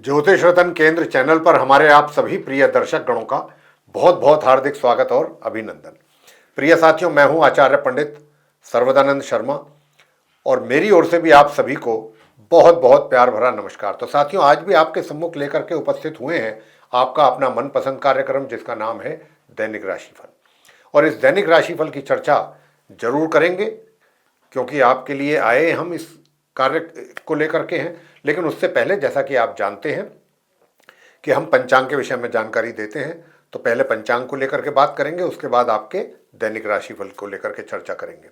ज्योतिष रतन केंद्र चैनल पर हमारे आप सभी प्रिय दर्शक गणों का बहुत बहुत हार्दिक स्वागत और अभिनंदन। प्रिय साथियों, मैं हूं आचार्य पंडित सर्वदानंद शर्मा और मेरी ओर से भी आप सभी को बहुत बहुत प्यार भरा नमस्कार। तो साथियों, आज भी आपके सम्मुख लेकर के उपस्थित हुए हैं आपका अपना मनपसंद कार्यक्रम जिसका नाम है दैनिक राशिफल। और इस दैनिक राशिफल की चर्चा जरूर करेंगे क्योंकि आपके लिए आए हम इस कार्य को लेकर के हैं। लेकिन उससे पहले, जैसा कि आप जानते हैं कि हम पंचांग के विषय में जानकारी देते हैं, तो पहले पंचांग को लेकर के बात करेंगे, उसके बाद आपके दैनिक राशिफल को लेकर के चर्चा करेंगे।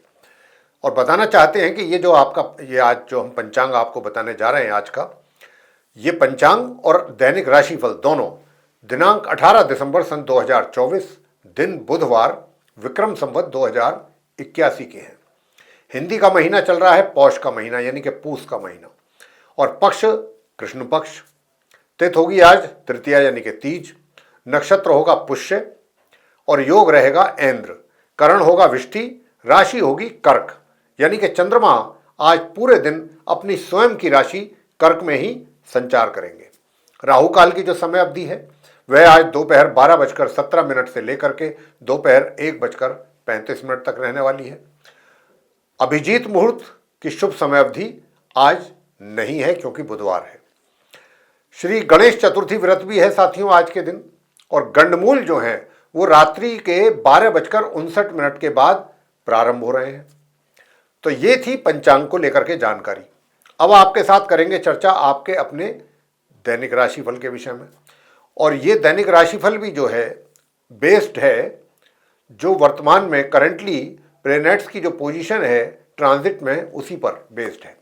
और बताना चाहते हैं कि ये आज जो हम पंचांग आपको बताने जा रहे हैं आज का, ये पंचांग और दैनिक राशिफल दोनों दिनांक 18 दिसंबर सन 2024 दिन बुधवार विक्रम संवत 2081 के हैं। हिंदी का महीना चल रहा है पौष का महीना, यानी कि पूस का महीना, और पक्ष कृष्ण पक्ष। तिथि होगी आज तृतीया यानी कि तीज, नक्षत्र होगा पुष्य और योग रहेगा ऐन्द्र, करण होगा विष्टि, राशि होगी कर्क, यानी कि चंद्रमा आज पूरे दिन अपनी स्वयं की राशि कर्क में ही संचार करेंगे। राहु काल की जो समय अवधि है वह आज दोपहर 12:17 से लेकर के दोपहर 1:35 तक रहने वाली है। अभिजीत मुहूर्त की शुभ समय अवधि आज नहीं है क्योंकि बुधवार है। श्री गणेश चतुर्थी व्रत भी है साथियों आज के दिन, और गंडमूल जो है वो रात्रि के 12:59 के बाद प्रारंभ हो रहे हैं। तो ये थी पंचांग को लेकर के जानकारी। अब आपके साथ करेंगे चर्चा आपके अपने दैनिक राशिफल के विषय में। और ये दैनिक राशिफल भी जो है बेस्ड है जो वर्तमान में करेंटली प्लैनेट्स की जो पोजीशन है ट्रांजिट में, उसी पर बेस्ड है।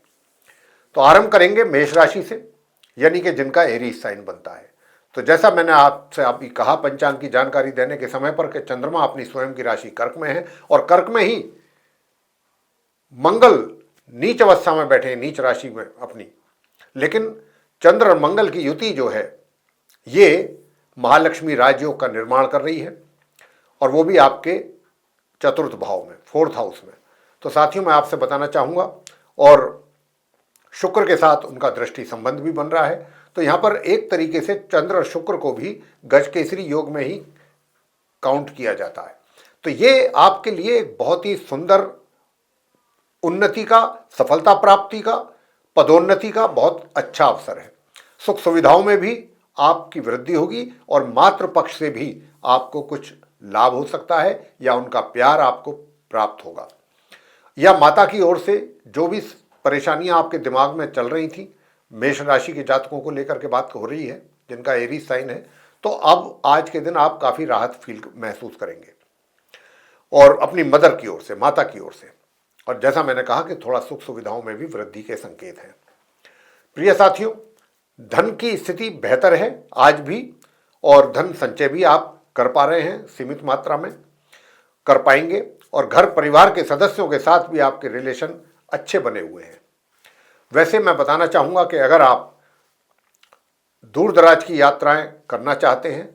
तो आरंभ करेंगे मेष राशि से, यानी कि जिनका एरीज साइन बनता है। तो जैसा मैंने आपसे अभी कहा पंचांग की जानकारी देने के समय पर कि चंद्रमा अपनी स्वयं की राशि कर्क में है और कर्क में ही मंगल नीच अवस्था में बैठे हैं, नीच राशि में अपनी। लेकिन चंद्र और मंगल की युति जो है ये महालक्ष्मी राजयोग का निर्माण कर रही है, और वो भी आपके चतुर्थ भाव में, 4th हाउस में। तो साथियों, मैं आपसे बताना चाहूँगा, और शुक्र के साथ उनका दृष्टि संबंध भी बन रहा है, तो यहाँ पर एक तरीके से चंद्र और शुक्र को भी गजकेसरी योग में ही काउंट किया जाता है। तो ये आपके लिए एक बहुत ही सुंदर उन्नति का, सफलता प्राप्ति का, पदोन्नति का बहुत अच्छा अवसर है। सुख सुविधाओं में भी आपकी वृद्धि होगी और मातृ पक्ष से भी आपको कुछ लाभ हो सकता है या उनका प्यार आपको प्राप्त होगा, या माता की ओर से जो भी परेशानियां आपके दिमाग में चल रही थी, मेष राशि के जातकों को लेकर के बात हो रही है जिनका एरीज साइन है, तो अब आज के दिन आप काफ़ी राहत फील महसूस करेंगे, और अपनी मदर की ओर से, माता की ओर से। और जैसा मैंने कहा कि थोड़ा सुख सुविधाओं में भी वृद्धि के संकेत हैं। प्रिय साथियों, धन की स्थिति बेहतर है आज भी, और धन संचय भी आप कर पा रहे हैं, सीमित मात्रा में कर पाएंगे, और घर परिवार के सदस्यों के साथ भी आपके रिलेशन अच्छे बने हुए हैं। वैसे मैं बताना चाहूँगा कि अगर आप दूर दराज की यात्राएं करना चाहते हैं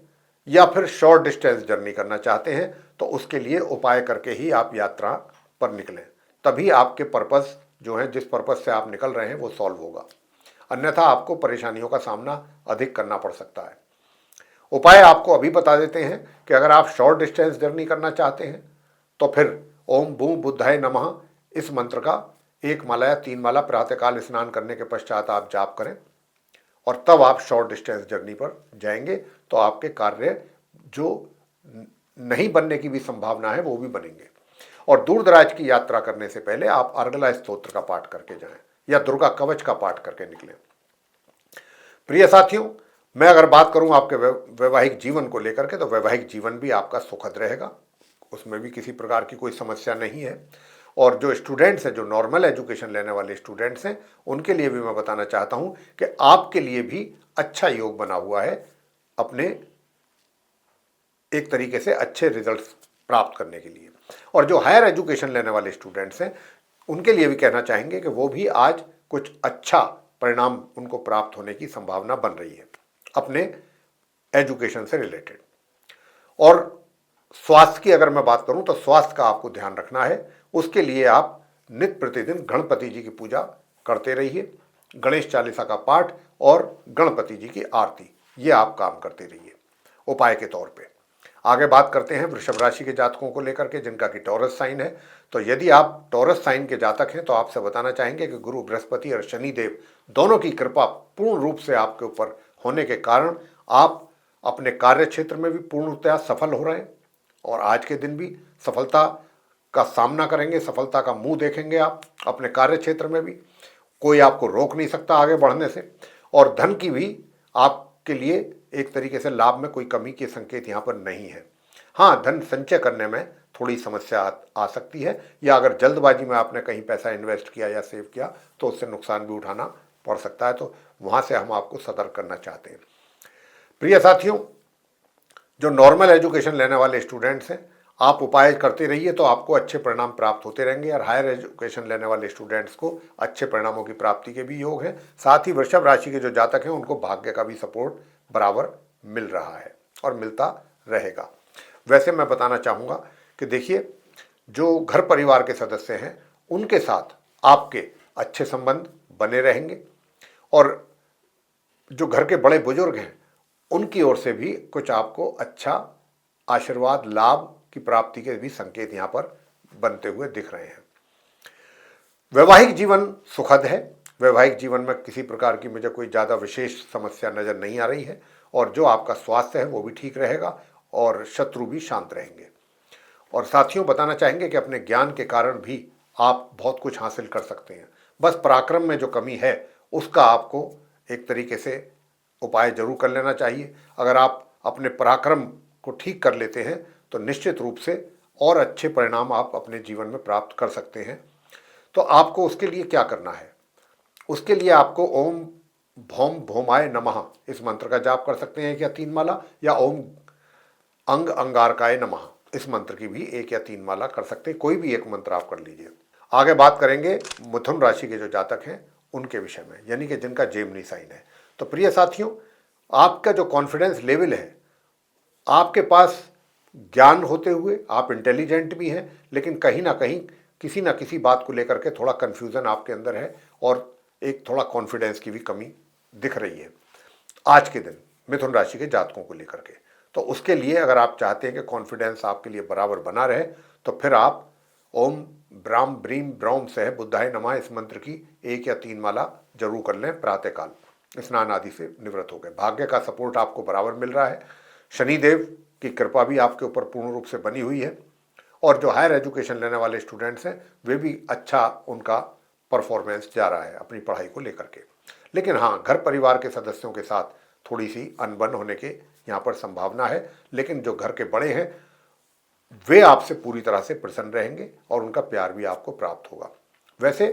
या फिर शॉर्ट डिस्टेंस जर्नी करना चाहते हैं, तो उसके लिए उपाय करके ही आप यात्रा पर निकलें, तभी आपके पर्पस जो है, जिस पर्पस से आप निकल रहे हैं, वो सॉल्व होगा। अन्यथा आपको परेशानियों का सामना अधिक करना पड़ सकता है। उपाय आपको अभी बता देते हैं कि अगर आप शॉर्ट डिस्टेंस जर्नी करना चाहते हैं तो फिर ओम बूम बुद्धाय नमः इस मंत्र का 1 माला या 3 माला प्रातःकाल स्नान करने के पश्चात आप जाप करें, और तब आप शॉर्ट डिस्टेंस जर्नी पर जाएंगे तो आपके कार्य जो नहीं बनने की भी संभावना है वो भी बनेंगे। और दूर दराज की यात्रा करने से पहले आप अर्गला स्तोत्र का पाठ करके जाएं या दुर्गा कवच का पाठ करके निकलें। प्रिय साथियों, मैं अगर बात करूं आपके वैवाहिक जीवन को लेकर के, तो वैवाहिक जीवन भी आपका सुखद रहेगा, उसमें भी किसी प्रकार की कोई समस्या नहीं है। और जो स्टूडेंट्स हैं, जो नॉर्मल एजुकेशन लेने वाले स्टूडेंट्स हैं, उनके लिए भी मैं बताना चाहता हूं कि आपके लिए भी अच्छा योग बना हुआ है अपने एक तरीके से अच्छे रिजल्ट्स प्राप्त करने के लिए। और जो हायर एजुकेशन लेने वाले स्टूडेंट्स हैं उनके लिए भी कहना चाहेंगे कि वो भी आज कुछ अच्छा परिणाम उनको प्राप्त होने की संभावना बन रही है अपने एजुकेशन से रिलेटेड। और स्वास्थ्य की अगर मैं बात करूं तो स्वास्थ्य का आपको ध्यान रखना है, उसके लिए आप नित्य प्रतिदिन गणपति जी की पूजा करते रहिए, गणेश चालीसा का पाठ और गणपति जी की आरती, ये आप काम करते रहिए उपाय के तौर पे। आगे बात करते हैं वृषभ राशि के जातकों को लेकर के जिनका कि टॉरस साइन है। तो यदि आप टॉरस साइन के जातक हैं तो आपसे बताना चाहेंगे कि गुरु बृहस्पति और शनिदेव दोनों की कृपा पूर्ण रूप से आपके ऊपर होने के कारण आप अपने कार्य क्षेत्र में भी पूर्णतया सफल हो रहे हैं और आज के दिन भी सफलता का सामना करेंगे, सफलता का मुंह देखेंगे आप अपने कार्य क्षेत्र में भी। कोई आपको रोक नहीं सकता आगे बढ़ने से। और धन की भी आपके लिए एक तरीके से लाभ में कोई कमी के संकेत यहाँ पर नहीं है। हाँ, धन संचय करने में थोड़ी समस्या आ सकती है, या अगर जल्दबाजी में आपने कहीं पैसा इन्वेस्ट किया या सेव किया तो उससे नुकसान भी उठाना पड़ सकता है, तो वहाँ से हम आपको सतर्क करना चाहते हैं। प्रिय साथियों, जो नॉर्मल एजुकेशन लेने वाले स्टूडेंट्स हैं, आप उपाय करते रहिए तो आपको अच्छे परिणाम प्राप्त होते रहेंगे और हायर एजुकेशन लेने वाले स्टूडेंट्स को अच्छे परिणामों की प्राप्ति के भी योग हैं। साथ ही वृषभ राशि के जो जातक हैं उनको भाग्य का भी सपोर्ट बराबर मिल रहा है और मिलता रहेगा। वैसे मैं बताना चाहूँगा कि देखिए, जो घर परिवार के सदस्य हैं उनके साथ आपके अच्छे संबंध बने रहेंगे और जो घर के बड़े बुजुर्ग हैं उनकी ओर से भी कुछ आपको अच्छा आशीर्वाद, लाभ की प्राप्ति के भी संकेत यहाँ पर बनते हुए दिख रहे हैं। वैवाहिक जीवन सुखद है। वैवाहिक जीवन में किसी प्रकार की मुझे कोई ज़्यादा विशेष समस्या नज़र नहीं आ रही है और जो आपका स्वास्थ्य है वो भी ठीक रहेगा और शत्रु भी शांत रहेंगे। और साथियों, बताना चाहेंगे कि अपने ज्ञान के कारण भी आप बहुत कुछ हासिल कर सकते हैं। बस पराक्रम में जो कमी है उसका आपको एक तरीके से उपाय जरूर कर लेना चाहिए। अगर आप अपने पराक्रम को ठीक कर लेते हैं तो निश्चित रूप से और अच्छे परिणाम आप अपने जीवन में प्राप्त कर सकते हैं। तो आपको उसके लिए क्या करना है? उसके लिए आपको ओम भौम भौमाय नमः इस मंत्र का जाप कर सकते हैं 1 या 3 माला, या ओम अंग अंगारकाय नमः इस मंत्र की भी 1 या 3 माला कर सकते हैं। कोई भी एक मंत्र आप कर लीजिए। आगे बात करेंगे मिथुन राशि के जो जातक हैं उनके विषय में, यानी कि जिनका जेमिनी साइन है। तो प्रिय साथियों, आपका जो कॉन्फिडेंस लेवल है, आपके पास ज्ञान होते हुए आप इंटेलिजेंट भी हैं, लेकिन कहीं ना कहीं किसी ना किसी बात को लेकर के थोड़ा कन्फ्यूज़न आपके अंदर है और एक थोड़ा कॉन्फिडेंस की भी कमी दिख रही है आज के दिन मिथुन राशि के जातकों को लेकर के। तो उसके लिए अगर आप चाहते हैं कि कॉन्फिडेंस आपके लिए बराबर बना रहे तो फिर आप ओम ब्राम ब्रीम ब्रौम सह बुद्धाय नमः इस मंत्र की 1 या 3 माला जरूर कर लें प्रातःकाल स्नान आदि से निवृत्त हो गए। भाग्य का सपोर्ट आपको बराबर मिल रहा है, शनिदेव की कृपा भी आपके ऊपर पूर्ण रूप से बनी हुई है और जो हायर एजुकेशन लेने वाले स्टूडेंट्स हैं वे भी अच्छा उनका परफॉर्मेंस जा रहा है अपनी पढ़ाई को लेकर के। लेकिन हाँ, घर परिवार के सदस्यों के साथ थोड़ी सी अनबन होने के यहाँ पर संभावना है, लेकिन जो घर के बड़े हैं वे आपसे पूरी तरह से प्रसन्न रहेंगे और उनका प्यार भी आपको प्राप्त होगा। वैसे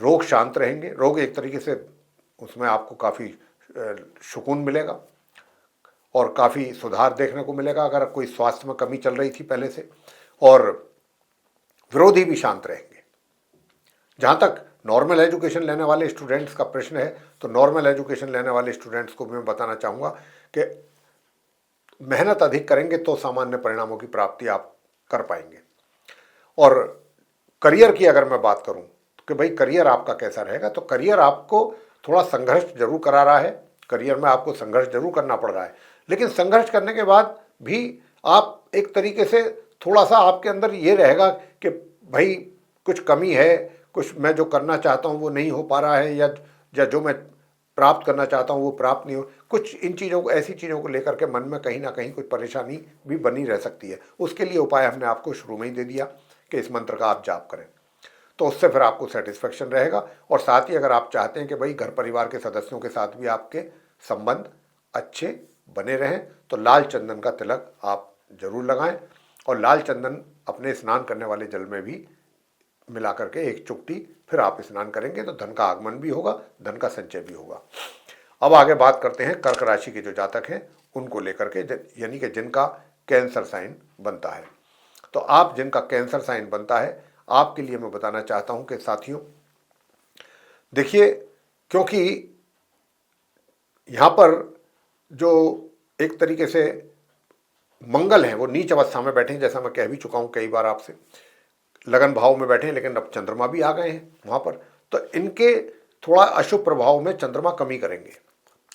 रोग शांत रहेंगे, रोग एक तरीके से उसमें आपको काफ़ी सुकून मिलेगा और काफ़ी सुधार देखने को मिलेगा अगर कोई स्वास्थ्य में कमी चल रही थी पहले से, और विरोधी भी शांत रहेंगे। जहाँ तक नॉर्मल एजुकेशन लेने वाले स्टूडेंट्स का प्रश्न है तो नॉर्मल एजुकेशन लेने वाले स्टूडेंट्स को भी मैं बताना चाहूँगा कि मेहनत अधिक करेंगे तो सामान्य परिणामों की प्राप्ति आप कर पाएंगे। और करियर की अगर मैं बात करूं कि भाई करियर आपका कैसा रहेगा, तो करियर आपको थोड़ा संघर्ष जरूर करा रहा है, करियर में आपको संघर्ष जरूर करना पड़ रहा है, लेकिन संघर्ष करने के बाद भी आप एक तरीके से थोड़ा सा आपके अंदर ये रहेगा कि भाई कुछ कमी है, कुछ मैं जो करना चाहता हूँ वो नहीं हो पा रहा है, या जो मैं प्राप्त करना चाहता हूँ वो प्राप्त नहीं हो, कुछ इन चीज़ों को, ऐसी चीज़ों को लेकर के मन में कहीं ना कहीं कुछ परेशानी भी बनी रह सकती है। उसके लिए उपाय हमने आपको शुरू में ही दे दिया कि इस मंत्र का आप जाप करें, तो उससे फिर आपको सेटिस्फेक्शन रहेगा। और साथ ही अगर आप चाहते हैं कि भाई घर परिवार के सदस्यों के साथ भी आपके संबंध अच्छे बने रहें तो लाल चंदन का तिलक आप जरूर लगाएं और लाल चंदन अपने स्नान करने वाले जल में भी मिला करके 1 चुटकी फिर आप स्नान करेंगे तो धन का आगमन भी होगा, धन का संचय भी होगा। अब आगे बात करते हैं कर्क राशि के जो जातक हैं उनको लेकर के, यानी कि जिनका कैंसर साइन बनता है। तो आप जिनका कैंसर साइन बनता है आपके लिए मैं बताना चाहता हूं कि साथियों देखिए, क्योंकि यहां पर जो एक तरीके से मंगल है वो नीच अवस्था में बैठे हैं, जैसा मैं कह भी चुका हूं कई बार आपसे, लगन भाव में बैठे हैं, लेकिन अब चंद्रमा भी आ गए हैं वहां पर। तो इनके थोड़ा अशुभ प्रभाव में चंद्रमा कमी करेंगे,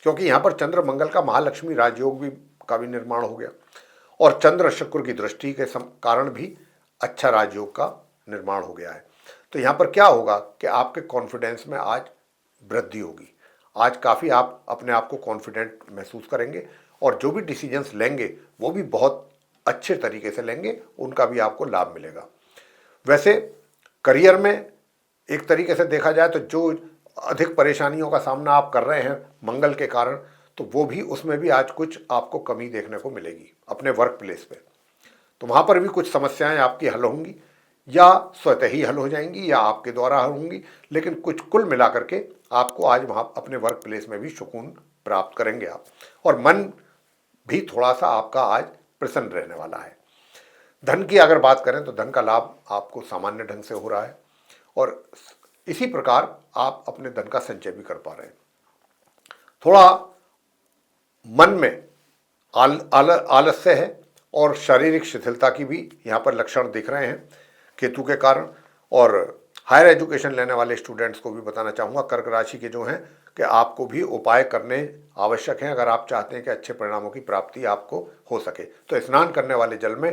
क्योंकि यहाँ पर चंद्र मंगल का महालक्ष्मी राजयोग भी का भी निर्माण हो गया और चंद्र शुक्र की दृष्टि के कारण भी अच्छा राजयोग का निर्माण हो गया है। तो यहाँ पर क्या होगा कि आपके कॉन्फिडेंस में आज वृद्धि होगी। आज काफ़ी आप अपने आप को कॉन्फिडेंट महसूस करेंगे और जो भी डिसीजंस लेंगे वो भी बहुत अच्छे तरीके से लेंगे, उनका भी आपको लाभ मिलेगा। वैसे करियर में एक तरीके से देखा जाए तो जो अधिक परेशानियों का सामना आप कर रहे हैं मंगल के कारण, तो वो भी उसमें भी आज कुछ आपको कमी देखने को मिलेगी अपने वर्क प्लेस पे। तो वहाँ पर भी कुछ समस्याएं आपकी हल होंगी या स्वतः ही हल हो जाएंगी या आपके द्वारा हल होंगी, लेकिन कुछ कुल मिलाकर के आपको आज वहाँ अपने वर्क प्लेस में भी सुकून प्राप्त करेंगे आप, और मन भी थोड़ा सा आपका आज प्रसन्न रहने वाला है। धन की अगर बात करें तो धन का लाभ आपको सामान्य ढंग से हो रहा है और इसी प्रकार आप अपने धन का संचय भी कर पा रहे हैं। थोड़ा मन में आलस्य है और शारीरिक शिथिलता की भी यहाँ पर लक्षण दिख रहे हैं केतु के कारण। और हायर एजुकेशन लेने वाले स्टूडेंट्स को भी बताना चाहूँगा, कर्क राशि के जो हैं, कि आपको भी उपाय करने आवश्यक हैं अगर आप चाहते हैं कि अच्छे परिणामों की प्राप्ति आपको हो सके। तो स्नान करने वाले जल में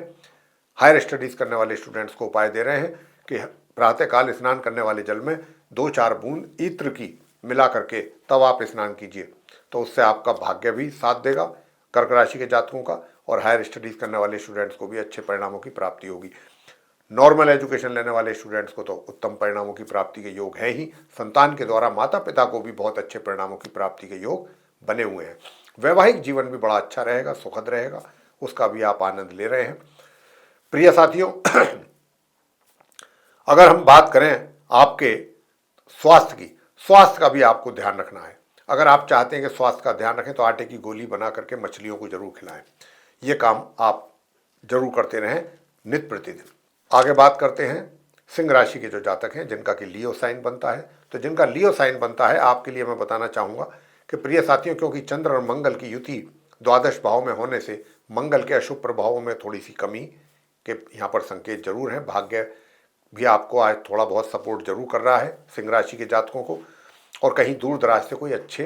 हायर स्टडीज़ करने वाले स्टूडेंट्स को उपाय दे रहे हैं कि प्रातःकाल स्नान करने वाले जल में 2-4 बूंद इत्र की मिला करके तब आप स्नान कीजिए, तो उससे आपका भाग्य भी साथ देगा कर्क राशि के जातकों का, और हायर स्टडीज़ करने वाले स्टूडेंट्स को भी अच्छे परिणामों की प्राप्ति होगी। नॉर्मल एजुकेशन लेने वाले स्टूडेंट्स को तो उत्तम परिणामों की प्राप्ति के योग है ही, संतान के द्वारा माता पिता को भी बहुत अच्छे परिणामों की प्राप्ति के योग बने हुए हैं। वैवाहिक जीवन भी बड़ा अच्छा रहेगा, सुखद रहेगा, उसका भी आप आनंद ले रहे हैं। प्रिय साथियों, अगर हम बात करें आपके स्वास्थ्य का भी आपको ध्यान रखना है। अगर आप चाहते हैं कि स्वास्थ्य का ध्यान रखें तो आटे की गोली बना करके मछलियों को जरूर खिलाएं। ये काम आप जरूर करते रहें नित्य प्रतिदिन। आगे बात करते हैं सिंह राशि के जो जातक हैं जिनका कि लियो साइन बनता है। तो जिनका लियो साइन बनता है आपके लिए मैं बताना चाहूँगा कि प्रिय साथियों, क्योंकि चंद्र और मंगल की युति द्वादश भाव में होने से मंगल के अशुभ प्रभावों में थोड़ी सी कमी के यहाँ पर संकेत जरूर हैं। भाग्य भी आपको आज थोड़ा बहुत सपोर्ट जरूर कर रहा है सिंह राशि के जातकों को, और कहीं दूर दराज से कोई अच्छे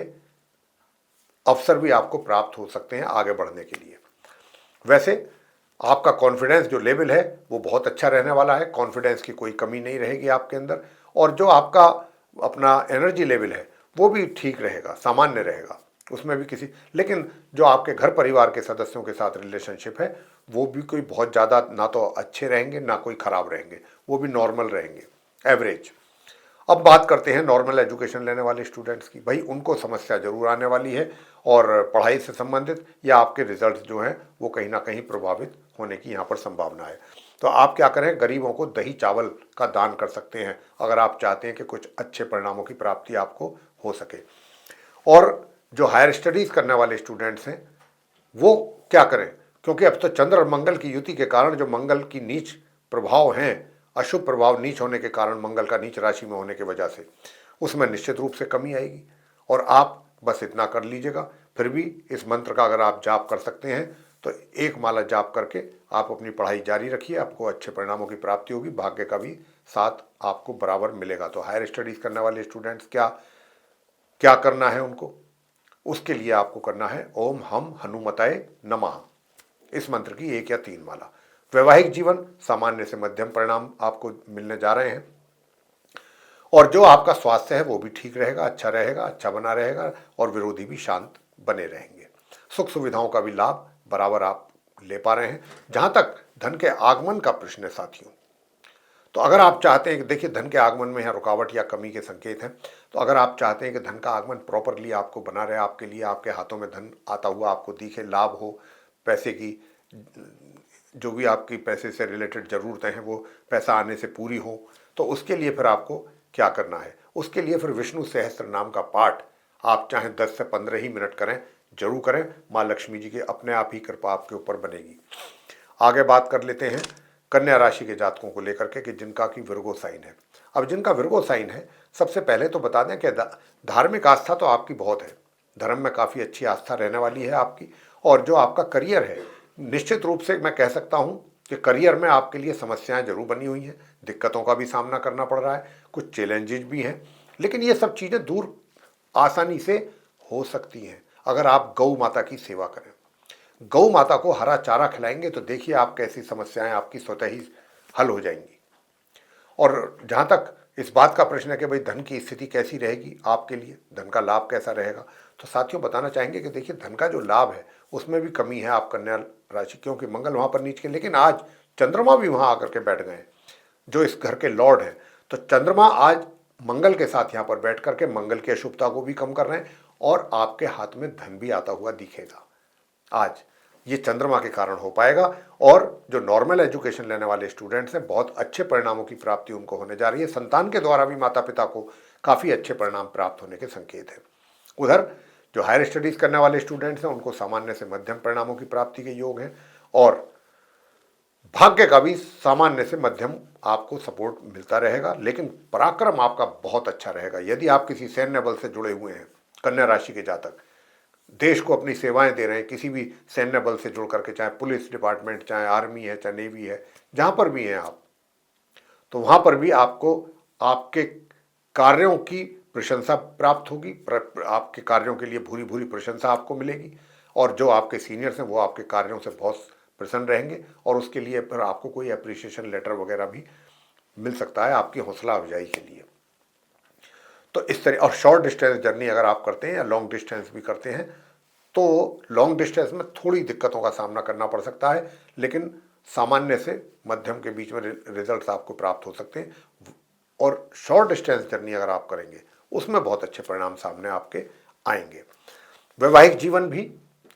अवसर भी आपको प्राप्त हो सकते हैं आगे बढ़ने के लिए। वैसे आपका कॉन्फिडेंस जो लेवल है वो बहुत अच्छा रहने वाला है, कॉन्फिडेंस की कोई कमी नहीं रहेगी आपके अंदर, और जो आपका अपना एनर्जी लेवल है वो भी ठीक रहेगा, सामान्य रहेगा, उसमें भी किसी, लेकिन जो आपके घर परिवार के सदस्यों के साथ रिलेशनशिप है वो भी कोई बहुत ज़्यादा ना तो अच्छे रहेंगे ना कोई ख़राब रहेंगे, वो भी नॉर्मल रहेंगे, एवरेज। अब बात करते हैं नॉर्मल एजुकेशन लेने वाले स्टूडेंट्स की। भाई उनको समस्या जरूर आने वाली है और पढ़ाई से संबंधित या आपके रिजल्ट्स जो हैं वो कहीं ना कहीं प्रभावित होने की यहाँ पर संभावना है। तो आप क्या करें, गरीबों को दही चावल का दान कर सकते हैं अगर आप चाहते हैं कि कुछ अच्छे परिणामों की प्राप्ति आपको हो सके। और जो हायर स्टडीज़ करने वाले स्टूडेंट्स हैं वो क्या करें, क्योंकि अब तो चंद्र और मंगल की युति के कारण जो मंगल की नीच प्रभाव हैं, अशुभ प्रभाव नीच होने के कारण, मंगल का नीच राशि में होने की वजह से उसमें निश्चित रूप से कमी आएगी। और आप बस इतना कर लीजिएगा, फिर भी इस मंत्र का अगर आप जाप कर सकते हैं तो एक माला जाप करके आप अपनी पढ़ाई जारी रखिए, आपको अच्छे परिणामों की प्राप्ति होगी, भाग्य का भी साथ आपको बराबर मिलेगा। तो हायर स्टडीज़ करने वाले स्टूडेंट्स क्या करना है उनको, उसके लिए आपको करना है ओम हम हनुमताय नमः, इस मंत्र की 1 या 3 माला। वैवाहिक जीवन सामान्य से मध्यम परिणाम आपको मिलने जा रहे हैं, और जो आपका स्वास्थ्य है वो भी ठीक रहेगा, अच्छा बना रहेगा, और विरोधी भी शांत बने रहेंगे। सुख सुविधाओं का भी लाभ बराबर आप ले पा रहे हैं। जहां तक धन के आगमन का प्रश्न है साथियों, तो अगर आप चाहते हैं कि देखिए धन के आगमन में यहाँ रुकावट या कमी के संकेत हैं, तो अगर आप चाहते हैं कि धन का आगमन प्रॉपरली आपको बना रहे, आपके लिए आपके हाथों में धन आता हुआ आपको दिखे, लाभ हो, पैसे की जो भी आपकी पैसे से रिलेटेड ज़रूरतें हैं वो पैसा आने से पूरी हो, तो उसके लिए फिर आपको क्या करना है, उसके लिए फिर विष्णु सहस्त्र नाम का पाठ आप चाहे 10 से 15 ही मिनट करें, जरूर करें। माँ लक्ष्मी जी की अपने आप ही कृपा आपके ऊपर बनेगी। आगे बात कर लेते हैं कन्या राशि के जातकों को लेकर के कि जिनका की विर्गो साइन है। अब जिनका विर्गो साइन है, सबसे पहले तो बता दें कि धार्मिक आस्था तो आपकी बहुत है, धर्म में काफ़ी अच्छी आस्था रहने वाली है आपकी, और जो आपका करियर है निश्चित रूप से मैं कह सकता हूं कि करियर में आपके लिए समस्याएं जरूर बनी हुई हैं, दिक्कतों का भी सामना करना पड़ रहा है, कुछ चैलेंजेस भी हैं, लेकिन ये सब चीज़ें दूर आसानी से हो सकती हैं अगर आप गौ माता की सेवा करें। गौ माता को हरा चारा खिलाएंगे तो देखिए आप कैसी समस्याएं आपकी स्वतः ही हल हो जाएंगी। और जहाँ तक इस बात का प्रश्न है कि भाई धन की स्थिति कैसी रहेगी आपके लिए, धन का लाभ कैसा रहेगा, तो साथियों बताना चाहेंगे कि देखिए धन का जो लाभ है उसमें भी कमी है आप कन्या राशि, क्योंकि मंगल वहाँ पर नीच के, लेकिन आज चंद्रमा भी वहाँ आकर के बैठ गए हैं जो इस घर के लॉर्ड हैं। तो चंद्रमा आज मंगल के साथ यहाँ पर बैठ करके मंगल की अशुभता को भी कम कर रहे हैं और आपके हाथ में धन भी आता हुआ दिखेगा। आज ये चंद्रमा के कारण हो पाएगा और जो नॉर्मल एजुकेशन लेने वाले स्टूडेंट्स हैं बहुत अच्छे परिणामों की प्राप्ति उनको होने जा रही है। संतान के द्वारा भी माता पिता को काफ़ी अच्छे परिणाम प्राप्त होने के संकेत हैं। उधर जो हायर स्टडीज़ करने वाले स्टूडेंट्स हैं उनको सामान्य से मध्यम परिणामों की प्राप्ति के योग हैं और भाग्य का भी सामान्य से मध्यम आपको सपोर्ट मिलता रहेगा, लेकिन पराक्रम आपका बहुत अच्छा रहेगा। यदि आप किसी सैन्य बल से जुड़े हुए हैं, कन्या राशि के जातक देश को अपनी सेवाएं दे रहे हैं किसी भी सैन्य बल से जुड़ करके, चाहे पुलिस डिपार्टमेंट, चाहे आर्मी है, चाहे नेवी है, जहां पर भी हैं आप, तो वहां पर भी आपको आपके कार्यों की प्रशंसा प्राप्त होगी, आपके कार्यों के लिए भूरी भूरी प्रशंसा आपको मिलेगी और जो आपके सीनियर्स हैं वो आपके कार्यों से बहुत प्रसन्न रहेंगे और उसके लिए फिर आपको कोई अप्रिशिएशन लेटर वगैरह भी मिल सकता है आपकी हौसला अफजाई के लिए। तो इस तरह, और शॉर्ट डिस्टेंस जर्नी अगर आप करते हैं या लॉन्ग डिस्टेंस भी करते हैं तो लॉन्ग डिस्टेंस में थोड़ी दिक्कतों का सामना करना पड़ सकता है, लेकिन सामान्य से मध्यम के बीच में रिजल्ट्स आपको प्राप्त हो सकते हैं। और शॉर्ट डिस्टेंस जर्नी अगर आप करेंगे उसमें बहुत अच्छे परिणाम सामने आपके आएंगे। वैवाहिक जीवन भी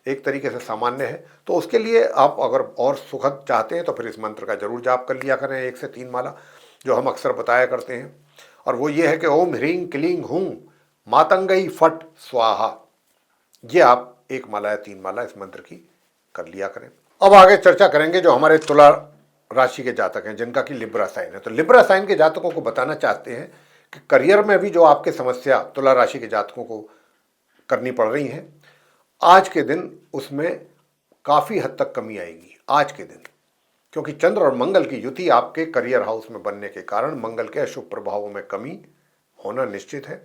एक तरीके से सामान्य है, तो उसके लिए आप अगर और सुखद चाहते हैं तो फिर इस मंत्र का जरूर जाप कर लिया करें 1 से 3 माला, जो हम अक्सर बताया करते हैं, और वो ये है कि ओम ह्रीं क्लीं हूं मातंगई फट स्वाहा। ये आप 1 माला या 3 माला इस मंत्र की कर लिया करें। अब आगे चर्चा करेंगे जो हमारे तुला राशि के जातक हैं जिनका कि लिब्रा साइन है। तो लिब्रा साइन के जातकों को बताना चाहते हैं कि करियर में भी जो आपके समस्या तुला राशि के जातकों को करनी पड़ रही है आज के दिन उसमें काफ़ी हद तक कमी आएगी आज के दिन, क्योंकि चंद्र और मंगल की युति आपके करियर हाउस में बनने के कारण मंगल के अशुभ प्रभावों में कमी होना निश्चित है।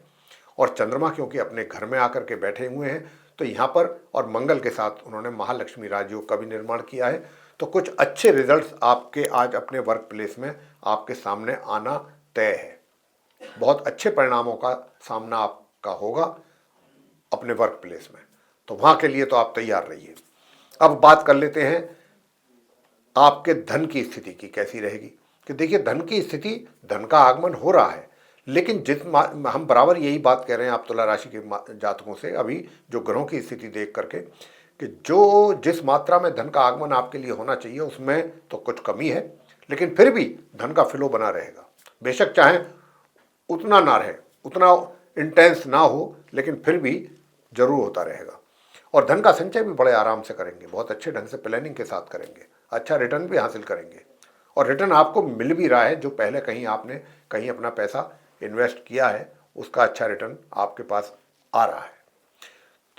और चंद्रमा क्योंकि अपने घर में आकर के बैठे हुए हैं तो यहाँ पर, और मंगल के साथ उन्होंने महालक्ष्मी राजयोग का भी निर्माण किया है, तो कुछ अच्छे रिजल्ट्स आपके आज अपने वर्क प्लेस में आपके सामने आना तय है। बहुत अच्छे परिणामों का सामना आपका होगा अपने वर्क प्लेस में, तो वहाँ के लिए तो आप तैयार रहिए। अब बात कर लेते हैं आपके धन की स्थिति की कैसी रहेगी। कि देखिए धन की स्थिति, धन का आगमन हो रहा है, लेकिन हम बराबर यही बात कह रहे हैं आप तुला राशि के जातकों से अभी जो ग्रहों की स्थिति देख करके कि जो जिस मात्रा में धन का आगमन आपके लिए होना चाहिए उसमें तो कुछ कमी है, लेकिन फिर भी धन का फ्लो बना रहेगा। बेशक चाहे उतना ना रहे, उतना इंटेंस ना हो, लेकिन फिर भी जरूर होता रहेगा। और धन का संचय भी बड़े आराम से करेंगे, बहुत अच्छे ढंग से प्लानिंग के साथ करेंगे, अच्छा रिटर्न भी हासिल करेंगे और रिटर्न आपको मिल भी रहा है। जो पहले कहीं आपने कहीं अपना पैसा इन्वेस्ट किया है उसका अच्छा रिटर्न आपके पास आ रहा है।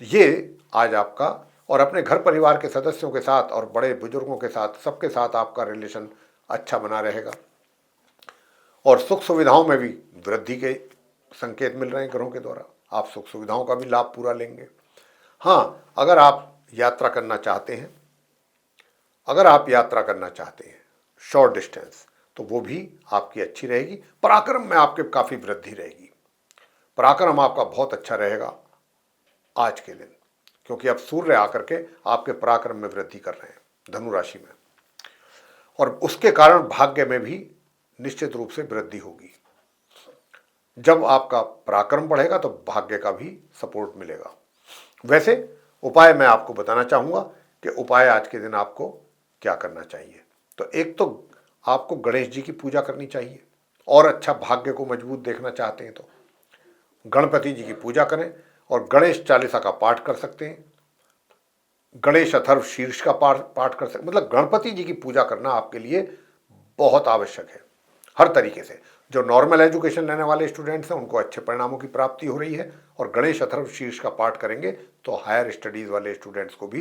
तो ये आज आपका और अपने घर परिवार के सदस्यों के साथ और बड़े बुजुर्गों के साथ सबके साथ आपका रिलेशन अच्छा बना रहेगा और सुख सुविधाओं में भी वृद्धि के संकेत मिल रहे हैं ग्रहों के द्वारा। आप सुख सुविधाओं का भी लाभ पूरा लेंगे। हाँ, अगर आप यात्रा करना चाहते हैं, शॉर्ट डिस्टेंस, तो वो भी आपकी अच्छी रहेगी। पराक्रम में आपके काफ़ी वृद्धि रहेगी, पराक्रम आपका बहुत अच्छा रहेगा आज के दिन, क्योंकि अब सूर्य आकर के आपके पराक्रम में वृद्धि कर रहे हैं धनु राशि में, और उसके कारण भाग्य में भी निश्चित रूप से वृद्धि होगी। जब आपका पराक्रम बढ़ेगा तो भाग्य का भी सपोर्ट मिलेगा। वैसे उपाय मैं आपको बताना चाहूँगा कि उपाय आज के दिन आपको क्या करना चाहिए। तो एक तो आपको गणेश जी की पूजा करनी चाहिए, और अच्छा भाग्य को मजबूत देखना चाहते हैं तो गणपति जी की पूजा करें और गणेश चालीसा का पाठ कर सकते हैं, गणेश अथर्व शीर्ष का पाठ कर सकते, मतलब गणपति जी की पूजा करना आपके लिए बहुत आवश्यक है हर तरीके से। जो नॉर्मल एजुकेशन लेने वाले स्टूडेंट्स हैं उनको अच्छे परिणामों की प्राप्ति हो रही है, और गणेश अथर्व शीर्ष का पाठ करेंगे तो हायर स्टडीज़ वाले स्टूडेंट्स को भी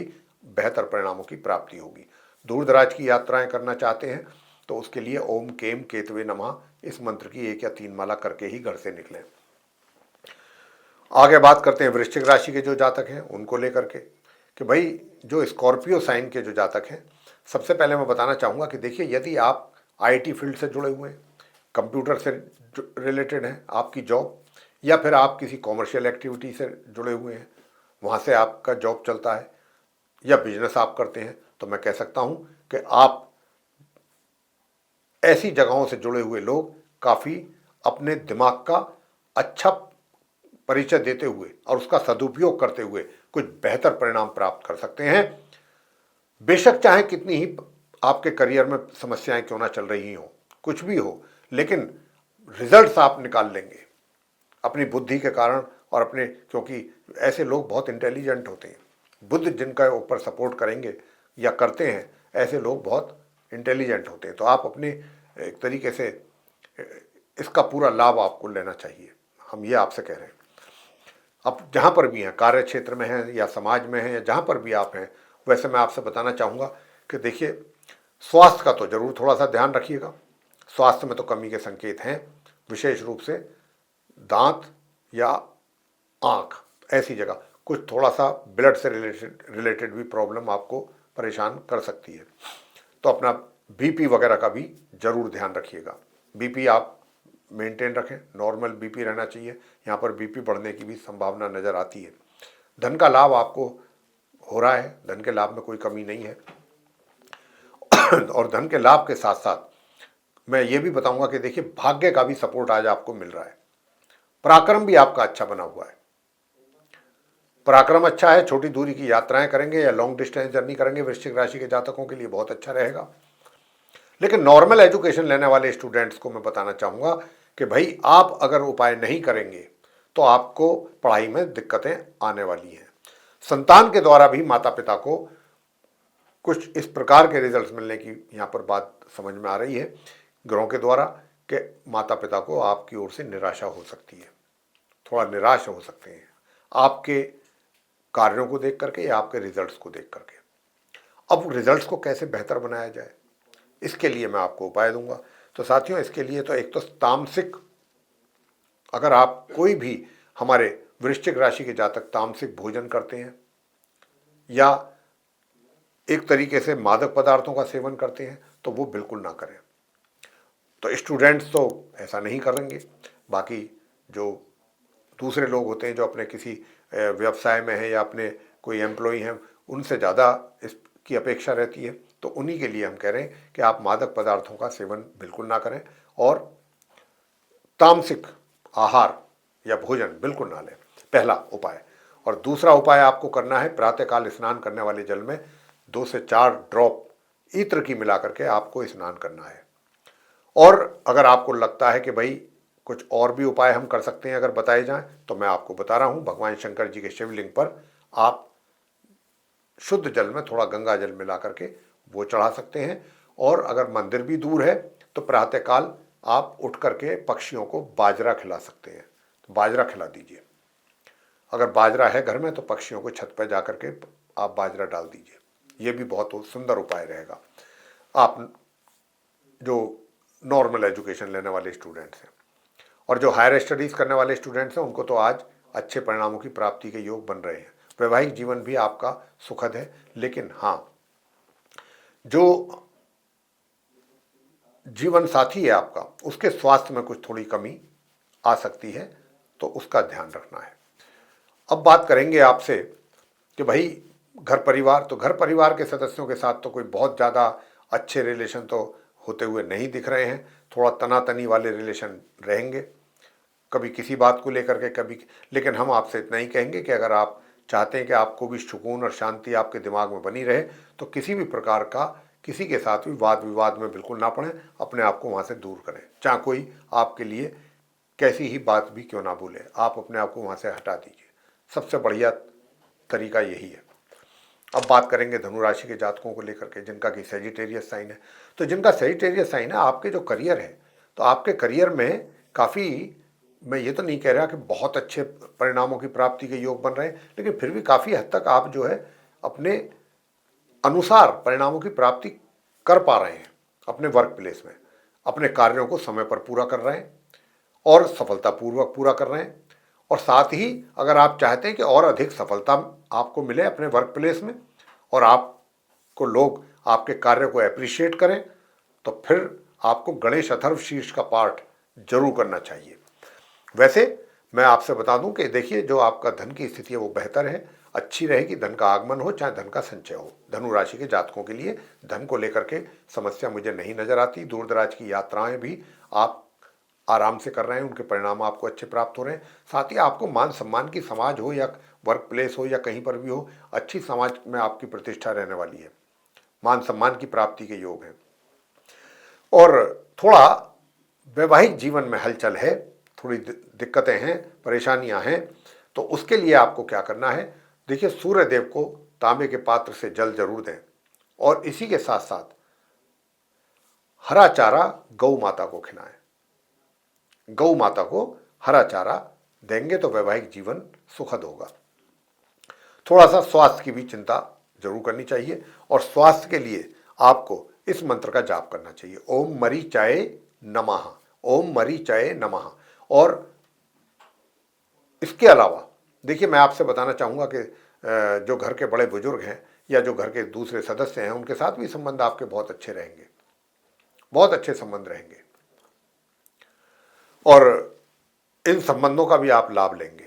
बेहतर परिणामों की प्राप्ति होगी। दूर दराज की यात्राएं करना चाहते हैं तो उसके लिए ओम केम केतवे नमः इस मंत्र की 1 या 3 माला करके ही घर से निकलें। आगे बात करते हैं वृश्चिक राशि के जो जातक हैं उनको लेकर के, कि भाई जो स्कॉर्पियो साइन के जो जातक हैं, सबसे पहले मैं बताना चाहूँगा कि देखिए, यदि आप आईटी फील्ड से जुड़े हुए हैं, कंप्यूटर से रिलेटेड हैं आपकी जॉब, या फिर आप किसी कॉमर्शियल एक्टिविटी से जुड़े हुए हैं, वहाँ से आपका जॉब चलता है, या बिजनेस आप करते हैं, तो मैं कह सकता हूँ कि आप ऐसी जगहों से जुड़े हुए लोग काफ़ी अपने दिमाग का अच्छा परिचय देते हुए और उसका सदुपयोग करते हुए कुछ बेहतर परिणाम प्राप्त कर सकते हैं। बेशक चाहे कितनी ही आपके करियर में समस्याएं क्यों ना चल रही हो, कुछ भी हो, लेकिन रिजल्ट्स आप निकाल लेंगे अपनी बुद्धि के कारण और अपने, क्योंकि ऐसे लोग बहुत इंटेलिजेंट होते हैं, बुद्ध जिनका ऊपर सपोर्ट करेंगे या करते हैं, ऐसे लोग बहुत इंटेलिजेंट होते हैं। तो आप अपने एक तरीके से इसका पूरा लाभ आपको लेना चाहिए, हम ये आपसे कह रहे हैं। अब जहाँ पर भी हैं, कार्य क्षेत्र में हैं या समाज में हैं या जहाँ पर भी आप हैं, वैसे मैं आपसे बताना चाहूँगा कि देखिए, स्वास्थ्य का तो ज़रूर थोड़ा सा ध्यान रखिएगा। स्वास्थ्य में तो कमी के संकेत हैं, विशेष रूप से दांत या आँख, ऐसी जगह कुछ थोड़ा सा ब्लड से रिलेटेड भी प्रॉब्लम आपको परेशान कर सकती है। तो अपना बीपी वगैरह का भी ज़रूर ध्यान रखिएगा। बीपी आप मेंटेन रखें, नॉर्मल बीपी रहना चाहिए। यहाँ पर बीपी बढ़ने की भी संभावना नज़र आती है। धन का लाभ आपको हो रहा है, धन के लाभ में कोई कमी नहीं है। और धन के लाभ के साथ साथ मैं ये भी बताऊंगा कि देखिए, भाग्य का भी सपोर्ट आज आपको मिल रहा है। पराक्रम भी आपका अच्छा बना हुआ है। पराक्रम अच्छा है, छोटी दूरी की यात्राएं करेंगे या लॉन्ग डिस्टेंस जर्नी करेंगे, वृश्चिक राशि के जातकों के लिए बहुत अच्छा रहेगा। लेकिन नॉर्मल एजुकेशन लेने वाले स्टूडेंट्स को मैं बताना चाहूँगा कि भाई, आप अगर उपाय नहीं करेंगे तो आपको पढ़ाई में दिक्कतें आने वाली हैं। संतान के द्वारा भी माता पिता को कुछ इस प्रकार के रिजल्ट्स मिलने की यहाँ पर बात समझ में आ रही है ग्रहों के द्वारा, कि माता पिता को आपकी ओर से निराशा हो सकती है, थोड़ा निराश हो सकते हैं आपके कार्यों को देख करके या आपके रिजल्ट्स को देख करके। अब रिजल्ट्स को कैसे बेहतर बनाया जाए, इसके लिए मैं आपको उपाय दूंगा। तो साथियों, इसके लिए तो एक तो तामसिक, अगर आप कोई भी हमारे वृश्चिक राशि के जातक तामसिक भोजन करते हैं या एक तरीके से मादक पदार्थों का सेवन करते हैं, तो वो बिल्कुल ना करें। तो स्टूडेंट्स तो ऐसा नहीं करेंगे, बाकी जो दूसरे लोग होते हैं जो अपने किसी व्यवसाय में हैं या अपने कोई एम्प्लॉई हैं, उनसे ज़्यादा इसकी अपेक्षा रहती है। तो उन्हीं के लिए हम कह रहे हैं कि आप मादक पदार्थों का सेवन बिल्कुल ना करें और तामसिक आहार या भोजन बिल्कुल ना लें, पहला उपाय। और दूसरा उपाय आपको करना है, प्रातःकाल स्नान करने वाले जल में 2 से 4 ड्रॉप इत्र की मिला करके आपको स्नान करना है। और अगर आपको लगता है कि भाई कुछ और भी उपाय हम कर सकते हैं अगर बताए जाएं, तो मैं आपको बता रहा हूं, भगवान शंकर जी के शिवलिंग पर आप शुद्ध जल में थोड़ा गंगा जल मिला करके वो चढ़ा सकते हैं। और अगर मंदिर भी दूर है तो प्रातःकाल आप उठ करके पक्षियों को बाजरा खिला सकते हैं, तो बाजरा खिला दीजिए। अगर बाजरा है घर में तो पक्षियों को छत पर जा करके आप बाजरा डाल दीजिए, ये भी बहुत सुंदर उपाय रहेगा। आप जो नॉर्मल एजुकेशन लेने वाले स्टूडेंट्स हैं और जो हायर स्टडीज़ करने वाले स्टूडेंट्स हैं, उनको तो आज अच्छे परिणामों की प्राप्ति के योग बन रहे हैं। वैवाहिक जीवन भी आपका सुखद है, लेकिन हाँ, जो जीवन साथी है आपका, उसके स्वास्थ्य में कुछ थोड़ी कमी आ सकती है, तो उसका ध्यान रखना है। अब बात करेंगे आपसे कि भाई घर परिवार, तो घर परिवार के सदस्यों के साथ तो कोई बहुत ज़्यादा अच्छे रिलेशन तो होते हुए नहीं दिख रहे हैं, थोड़ा तनातनी वाले रिलेशन रहेंगे, कभी किसी बात को लेकर के कभी। लेकिन हम आपसे इतना ही कहेंगे कि अगर आप चाहते हैं कि आपको भी सुकून और शांति आपके दिमाग में बनी रहे, तो किसी भी प्रकार का किसी के साथ भी वाद विवाद में बिल्कुल ना पड़ें, अपने आप को वहाँ से दूर करें। चाहे कोई आपके लिए कैसी ही बात भी क्यों ना बोले, आप अपने आप को वहाँ से हटा दीजिए। सबसे बढ़िया तरीका यही है। अब बात करेंगे धनु राशि के जातकों को लेकर के, जिनका कि सेजिटेरियस साइन है। तो जिनका सेजिटेरियस साइन है, आपके जो करियर है, तो आपके करियर में काफ़ी, मैं ये तो नहीं कह रहा कि बहुत अच्छे परिणामों की प्राप्ति के योग बन रहे हैं, लेकिन फिर भी काफ़ी हद तक आप जो है अपने अनुसार परिणामों की प्राप्ति कर पा रहे हैं। अपने वर्क प्लेस में अपने कार्यों को समय पर पूरा कर रहे हैं और सफलतापूर्वक पूरा कर रहे हैं। और साथ ही अगर आप चाहते हैं कि और अधिक सफलता आपको मिले अपने वर्क प्लेस में और आपको लोग आपके कार्य को अप्रिशिएट करें, तो फिर आपको गणेश अथर्व शीर्ष का पाठ जरूर करना चाहिए। वैसे मैं आपसे बता दूं कि देखिए, जो आपका धन की स्थिति है वो बेहतर है, अच्छी रहेगी, धन का आगमन हो चाहे धन का संचय हो। धनु राशि के जातकों के लिए धन को लेकर के समस्या मुझे नहीं नजर आती। दूर दराज की यात्राएं भी आप आराम से कर रहे हैं, उनके परिणाम आपको अच्छे प्राप्त हो रहे हैं। साथ ही आपको मान सम्मान की, समाज हो या वर्क प्लेस हो या कहीं पर भी हो, अच्छी समाज में आपकी प्रतिष्ठा रहने वाली है, मान सम्मान की प्राप्ति के योग हैं। और थोड़ा वैवाहिक जीवन में हलचल है, थोड़ी दिक्कतें हैं, परेशानियां हैं, तो उसके लिए आपको क्या करना है, देखिए सूर्य देव को तांबे के पात्र से जल जरूर दें और इसी के साथ साथ हरा चारा गौ माता को खिलाएं। गौ माता को हरा चारा देंगे तो वैवाहिक जीवन सुखद होगा। थोड़ा सा स्वास्थ्य की भी चिंता जरूर करनी चाहिए और स्वास्थ्य के लिए आपको इस मंत्र का जाप करना चाहिए, ओम मरीचाय नमः, ओम मरीचाय नमः। और इसके अलावा देखिए, मैं आपसे बताना चाहूँगा कि जो घर के बड़े बुजुर्ग हैं या जो घर के दूसरे सदस्य हैं, उनके साथ भी संबंध आपके बहुत अच्छे रहेंगे, बहुत अच्छे संबंध रहेंगे और इन संबंधों का भी आप लाभ लेंगे।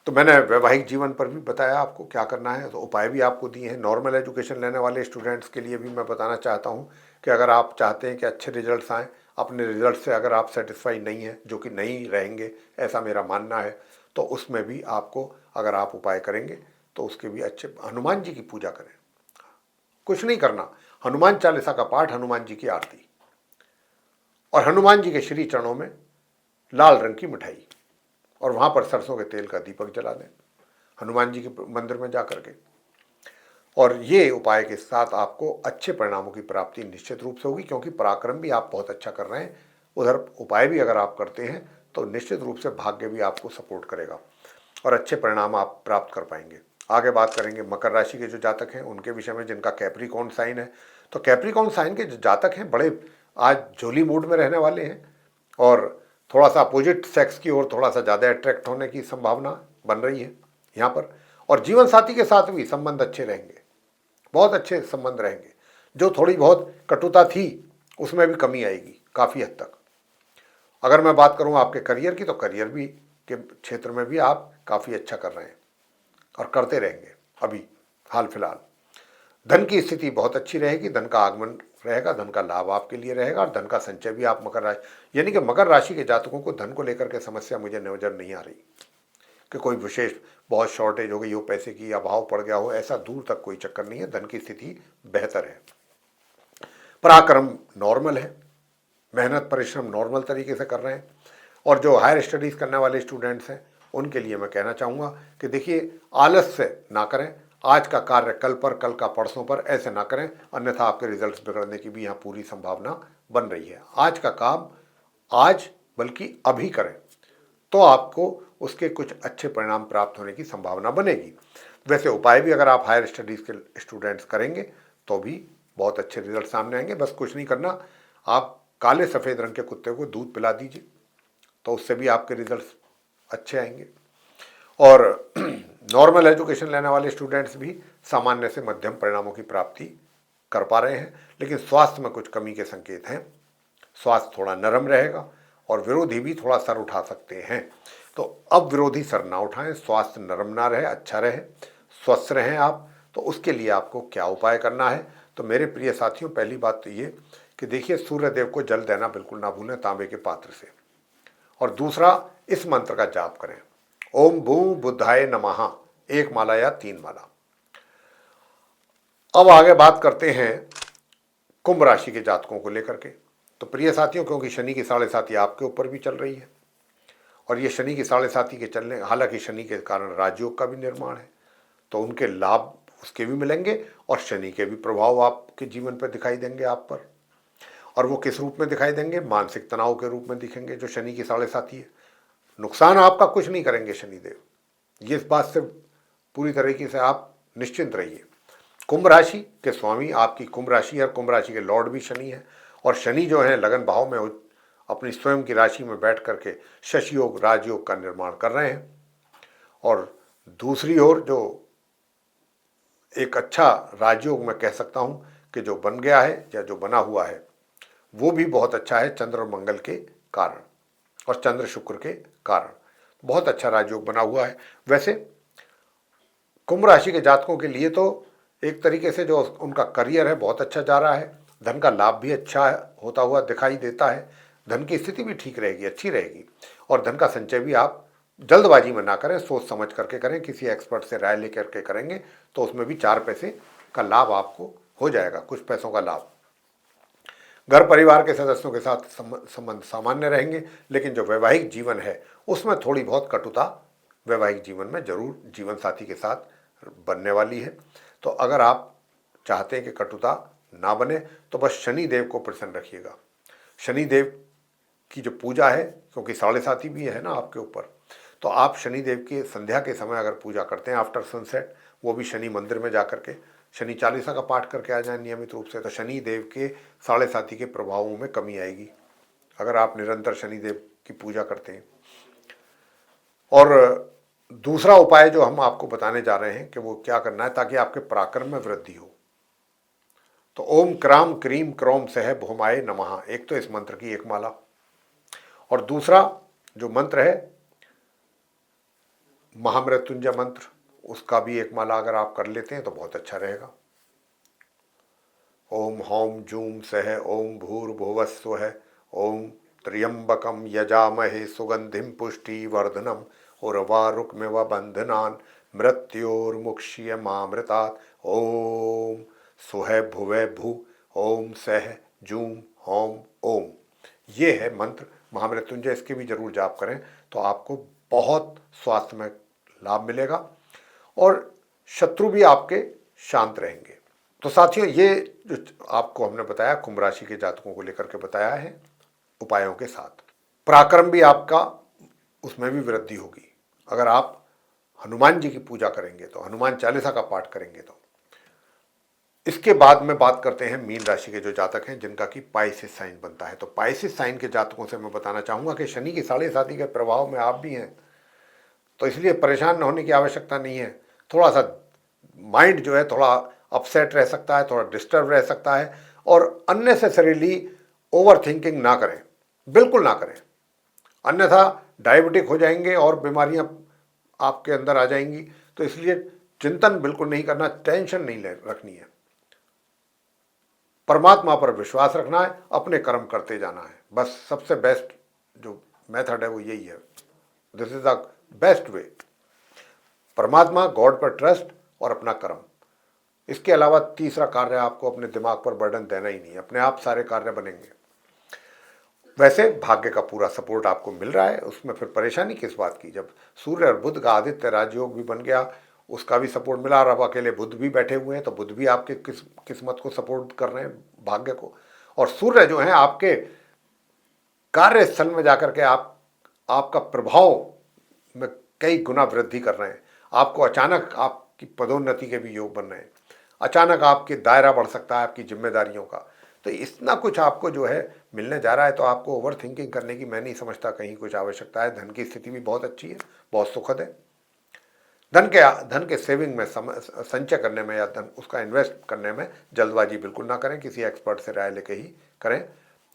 तो मैंने वैवाहिक जीवन पर भी बताया आपको क्या करना है, तो उपाय भी आपको दिए हैं। नॉर्मल एजुकेशन लेने वाले स्टूडेंट्स के लिए भी मैं बताना चाहता हूँ कि अगर आप चाहते हैं कि अच्छे रिजल्ट्स आएँ, अपने रिजल्ट से अगर आप सेटिस्फाई नहीं हैं, जो कि नहीं रहेंगे ऐसा मेरा मानना है, तो उसमें भी आपको अगर आप उपाय करेंगे तो उसके भी अच्छे, हनुमान जी की पूजा करें, कुछ नहीं करना, हनुमान चालीसा का पाठ, हनुमान जी की आरती और हनुमान जी के श्री चरणों में लाल रंग की मिठाई और वहाँ पर सरसों के तेल का दीपक जला दें हनुमान जी के मंदिर में जा करके। और ये उपाय के साथ आपको अच्छे परिणामों की प्राप्ति निश्चित रूप से होगी, क्योंकि पराक्रम भी आप बहुत अच्छा कर रहे हैं, उधर उपाय भी अगर आप करते हैं तो निश्चित रूप से भाग्य भी आपको सपोर्ट करेगा और अच्छे परिणाम आप प्राप्त कर पाएंगे। आगे बात करेंगे मकर राशि के जो जातक हैं उनके विषय में, जिनका कैप्रिकॉर्न साइन है। तो कैप्रिकॉर्न साइन के जो जातक हैं बड़े आज जोली मूड में रहने वाले हैं और थोड़ा सा अपोजिट सेक्स की ओर थोड़ा सा ज़्यादा अट्रैक्ट होने की संभावना बन रही है यहाँ पर। और जीवन साथी के साथ भी संबंध अच्छे रहेंगे, बहुत अच्छे संबंध रहेंगे। जो थोड़ी बहुत कटुता थी उसमें भी कमी आएगी काफ़ी हद तक। अगर मैं बात करूँ आपके करियर की, तो करियर भी के क्षेत्र में भी आप काफ़ी अच्छा कर रहे हैं और करते रहेंगे अभी हाल फिलहाल। धन की स्थिति बहुत अच्छी रहेगी, धन का आगमन रहेगा, धन का लाभ आपके लिए रहेगा और धन का संचय भी आप मकर राशि, यानी कि मकर राशि के जातकों को धन को लेकर के समस्या मुझे नजर नहीं आ रही कि कोई विशेष बहुत शॉर्टेज हो गई हो, पैसे की अभाव पड़ गया हो, ऐसा दूर तक कोई चक्कर नहीं है। धन की स्थिति बेहतर है, पराक्रम नॉर्मल है, मेहनत परिश्रम नॉर्मल तरीके से कर रहे हैं। और जो हायर स्टडीज़ करने वाले स्टूडेंट्स हैं उनके लिए मैं कहना चाहूँगा कि देखिए, आलस से ना करें, आज का कार्य कल पर, कल का परसों पर, ऐसे ना करें, अन्यथा आपके रिजल्ट्स बिगड़ने की भी यहाँ पूरी संभावना बन रही है। आज का काम आज बल्कि अभी करें तो आपको उसके कुछ अच्छे परिणाम प्राप्त होने की संभावना बनेगी। वैसे उपाय भी अगर आप हायर स्टडीज़ के स्टूडेंट्स करेंगे तो भी बहुत अच्छे रिजल्ट सामने आएंगे। बस कुछ नहीं करना, आप काले सफ़ेद रंग के कुत्ते को दूध पिला दीजिए तो उससे भी आपके रिजल्ट्स अच्छे आएंगे। और नॉर्मल एजुकेशन लेने वाले स्टूडेंट्स भी सामान्य से मध्यम परिणामों की प्राप्ति कर पा रहे हैं, लेकिन स्वास्थ्य में कुछ कमी के संकेत हैं। स्वास्थ्य थोड़ा नरम रहेगा और विरोधी भी थोड़ा सर उठा सकते हैं, तो अब विरोधी सर ना उठाएं, स्वास्थ्य नरम ना रहे, अच्छा रहे, स्वस्थ रहें आप। तो उसके लिए आपको क्या उपाय करना है, तो मेरे प्रिय साथियों, पहली बात तो ये कि देखिए, सूर्य देव को जल देना बिल्कुल ना भूलें तांबे के पात्र से। और दूसरा, इस मंत्र का जाप करें, ओम भू बुद्धाय नमः, 1 माला या 3 माला। अब आगे बात करते हैं कुंभ राशि के जातकों को लेकर के। तो प्रिय साथियों, क्योंकि शनि की 7.5 आपके ऊपर भी चल रही है और ये शनि की 7.5 के चलने, हालांकि शनि के कारण राजयोग का भी निर्माण है, तो उनके लाभ उसके भी मिलेंगे और शनि के भी प्रभाव आपके जीवन पर दिखाई देंगे आप पर। और वो किस रूप में दिखाई देंगे? मानसिक तनाव के रूप में दिखेंगे, जो शनि की 7.5 है। नुकसान आपका कुछ नहीं करेंगे शनिदेव, ये इस बात से पूरी तरीके से आप निश्चिंत रहिए। कुंभ राशि के स्वामी आपकी कुंभ राशि और कुंभ राशि के लॉर्ड भी शनि है और शनि जो है लगन भाव में अपनी स्वयं की राशि में बैठ करके शश योग राजयोग का निर्माण कर रहे हैं। और दूसरी ओर जो एक अच्छा राजयोग मैं कह सकता हूं कि जो बन गया है या जो बना हुआ है वो भी बहुत अच्छा है चंद्र और मंगल के कारण और चंद्र शुक्र के कारण बहुत अच्छा राजयोग बना हुआ है। वैसे कुंभ राशि के जातकों के लिए तो एक तरीके से जो उनका करियर है बहुत अच्छा जा रहा है, धन का लाभ भी अच्छा होता हुआ दिखाई देता है, धन की स्थिति भी ठीक रहेगी, अच्छी रहेगी। और धन का संचय भी आप जल्दबाजी में ना करें, सोच समझ करके करें, किसी एक्सपर्ट से राय लेकर के करेंगे तो उसमें भी 4 पैसे का लाभ आपको हो जाएगा, कुछ पैसों का लाभ। घर परिवार के सदस्यों के साथ संबंध सामान्य रहेंगे, लेकिन जो वैवाहिक जीवन है उसमें थोड़ी बहुत कटुता वैवाहिक जीवन में जरूर जीवन साथी के साथ बनने वाली है। तो अगर आप चाहते हैं कि कटुता ना बने तो बस शनि देव को प्रसन्न रखिएगा। शनि देव की जो पूजा है, क्योंकि 7.5 भी है ना आपके ऊपर, तो आप शनि देव की संध्या के समय अगर पूजा करते हैं आफ्टर सनसेट, वो भी शनि मंदिर में जा करके शनि चालीसा का पाठ करके आ जाए नियमित रूप से, तो शनि देव के 7.5 के प्रभावों में कमी आएगी अगर आप निरंतर शनि देव की पूजा करते हैं। और दूसरा उपाय जो हम आपको बताने जा रहे हैं कि वो क्या करना है ताकि आपके पराक्रम में वृद्धि हो, तो ओम क्राम क्रीम क्रोम सह भौमाय नमः, एक तो इस मंत्र की एक माला, और दूसरा जो मंत्र है महामृत्युंजय मंत्र, उसका भी एक माला अगर आप कर लेते हैं तो बहुत अच्छा रहेगा। ओम हौम जूम सह ओम भूर्भुवस्वः ओम त्र्यंबकम यजामहे सुगंधिम पुष्टि वर्धनम उर्वारुकमिव बंधनान मृत्योर्मुक्ष्यमामृतात् ओम सुह भुवे भू ओम सह जूम होम ओम। ये है मंत्र महामृत्युंजय, इसके भी जरूर जाप करें तो आपको बहुत स्वास्थ्य में लाभ मिलेगा और शत्रु भी आपके शांत रहेंगे। तो साथियों, ये जो आपको हमने बताया कुंभ राशि के जातकों को लेकर के बताया है उपायों के साथ, पराक्रम भी आपका उसमें भी वृद्धि होगी। अगर आप हनुमान जी की पूजा करेंगे तो हनुमान चालीसा का पाठ करेंगे तो। इसके बाद में बात करते हैं मीन राशि के जो जातक हैं जिनका कि पाइसिस साइन बनता है। तो पाइसिस साइन के जातकों से मैं बताना चाहूंगा कि शनि की 7.5 के प्रभाव में आप भी हैं, तो इसलिए परेशान न होने की आवश्यकता नहीं है। थोड़ा सा माइंड जो है थोड़ा अपसेट रह सकता है, थोड़ा डिस्टर्ब रह सकता है, और अननेसेसरीली ओवर थिंकिंग ना करें, बिल्कुल ना करें, अन्यथा डायबिटिक हो जाएंगे और बीमारियां आपके अंदर आ जाएंगी। तो इसलिए चिंतन बिल्कुल नहीं करना, टेंशन नहीं रखनी है, परमात्मा पर विश्वास रखना है, अपने कर्म करते जाना है, बस सबसे बेस्ट जो मेथड है वो यही है। This is the best way, परमात्मा गॉड पर ट्रस्ट और अपना कर्म। इसके अलावा तीसरा कार्य आपको अपने दिमाग पर बर्डन देना ही नहीं है, अपने आप सारे कार्य बनेंगे। वैसे भाग्य का पूरा सपोर्ट आपको मिल रहा है, उसमें फिर परेशानी किस बात की, जब सूर्य और बुध का आदित्य राजयोग भी बन गया, उसका भी सपोर्ट मिला, और अब अकेले बुध भी बैठे हुए हैं तो बुध भी आपके किस्मत को सपोर्ट कर रहे हैं, भाग्य को। और सूर्य जो है आपके कार्यस्थल में जाकर के आपका प्रभाव में कई गुना वृद्धि कर रहे हैं। आपको अचानक आपकी पदोन्नति के भी योग बन रहे हैं, अचानक आपके दायरा बढ़ सकता है आपकी जिम्मेदारियों का। तो इतना कुछ आपको जो है मिलने जा रहा है, तो आपको ओवर थिंकिंग करने की मैं नहीं समझता कहीं कुछ आवश्यकता है। धन की स्थिति भी बहुत अच्छी है, बहुत सुखद है। धन के सेविंग में संचय करने में या धन उसका इन्वेस्ट करने में जल्दबाजी बिल्कुल ना करें, किसी एक्सपर्ट से राय लेके ही करें।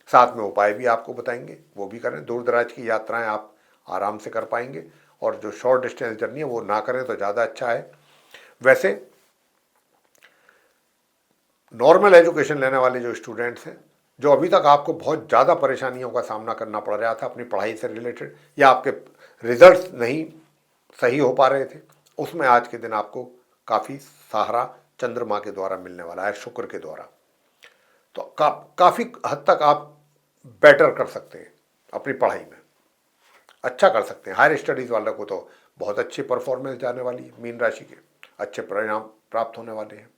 साथ में उपाय भी आपको बताएंगे, वो भी करें। दूर दराज की यात्राएं आप आराम से कर पाएंगे, और जो शॉर्ट डिस्टेंस जर्नी है वो ना करें तो ज़्यादा अच्छा है। वैसे नॉर्मल एजुकेशन लेने वाले जो स्टूडेंट्स हैं, जो अभी तक आपको बहुत ज़्यादा परेशानियों का सामना करना पड़ रहा था अपनी पढ़ाई से रिलेटेड, या आपके रिजल्ट्स नहीं सही हो पा रहे थे, उसमें आज के दिन आपको काफ़ी सहारा चंद्रमा के द्वारा मिलने वाला है, शुक्र के द्वारा। तो काफ़ी हद तक आप बेटर कर सकते हैं अपनी पढ़ाई में, अच्छा कर सकते हैं। हायर स्टडीज़ वालों को तो बहुत अच्छी परफॉर्मेंस जाने वाली है, मीन राशि के अच्छे परिणाम प्राप्त होने वाले हैं।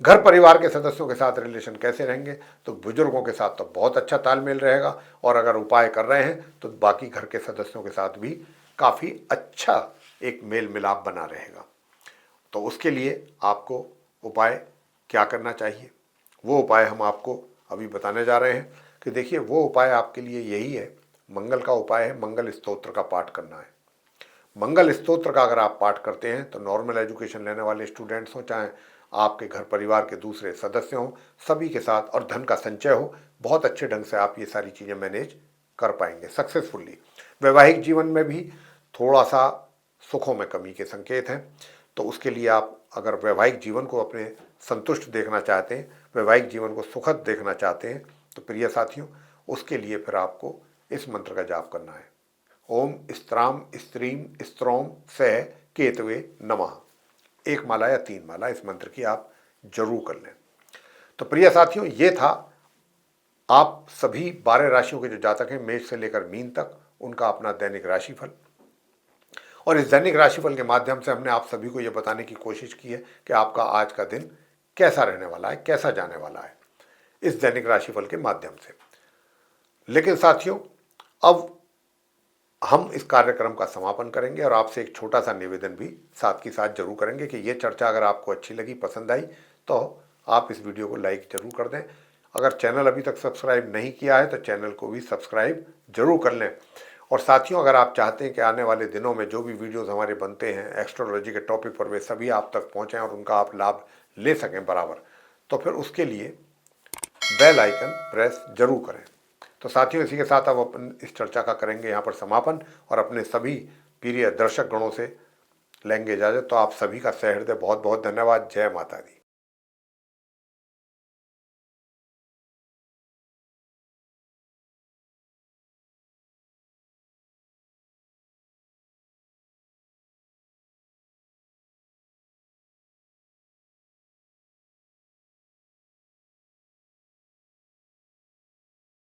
घर परिवार के सदस्यों के साथ रिलेशन कैसे रहेंगे, तो बुजुर्गों के साथ तो बहुत अच्छा तालमेल रहेगा, और अगर उपाय कर रहे हैं तो बाकी घर के सदस्यों के साथ भी काफ़ी अच्छा एक मेल मिलाप बना रहेगा। तो उसके लिए आपको उपाय क्या करना चाहिए, वो उपाय हम आपको अभी बताने जा रहे हैं कि देखिए वो उपाय आपके लिए यही है, मंगल का उपाय है, मंगल स्तोत्र का पाठ करना है। मंगल स्तोत्र का अगर आप पाठ करते हैं तो नॉर्मल एजुकेशन लेने वाले स्टूडेंट्स हों, चाहे आपके घर परिवार के दूसरे सदस्य हों, सभी के साथ, और धन का संचय हो, बहुत अच्छे ढंग से आप ये सारी चीज़ें मैनेज कर पाएंगे सक्सेसफुली। वैवाहिक जीवन में भी थोड़ा सा सुखों में कमी के संकेत हैं, तो उसके लिए आप अगर वैवाहिक जीवन को अपने संतुष्ट देखना चाहते हैं, वैवाहिक जीवन को सुखद देखना चाहते हैं, तो प्रिय साथियों उसके लिए फिर आपको इस मंत्र का जाप करना है। ओम स्त्राम स्त्रीम स्त्रोम सह केतवे नमः। 1 माला या 3 माला इस मंत्र की आप जरूर कर लें। तो प्रिय साथियों ये था आप सभी 12 राशियों के जो जातक हैं, मेष से लेकर मीन तक, उनका अपना दैनिक राशिफल। और इस दैनिक राशिफल के माध्यम से हमने आप सभी को यह बताने की कोशिश की है कि आपका आज का दिन कैसा रहने वाला है, कैसा जाने वाला है, इस दैनिक राशिफल के माध्यम से। लेकिन साथियों अब हम इस कार्यक्रम का समापन करेंगे और आपसे एक छोटा सा निवेदन भी साथ के साथ जरूर करेंगे कि ये चर्चा अगर आपको अच्छी लगी, पसंद आई, तो आप इस वीडियो को लाइक जरूर कर दें। अगर चैनल अभी तक सब्सक्राइब नहीं किया है तो चैनल को भी सब्सक्राइब जरूर कर लें। और साथियों अगर आप चाहते हैं कि आने वाले दिनों में जो भी वीडियोज़ हमारे बनते हैं एस्ट्रोलॉजी के टॉपिक पर, वे सभी आप तक पहुँचें और उनका आप लाभ ले सकें बराबर, तो फिर उसके लिए बेल आइकन प्रेस जरूर करें। तो साथियों इसी के साथ अब अपन इस चर्चा का करेंगे यहाँ पर समापन और अपने सभी प्रिय दर्शक गणों से लेंगे इजाजत। तो आप सभी का सहृदय बहुत बहुत धन्यवाद। जय माता दी।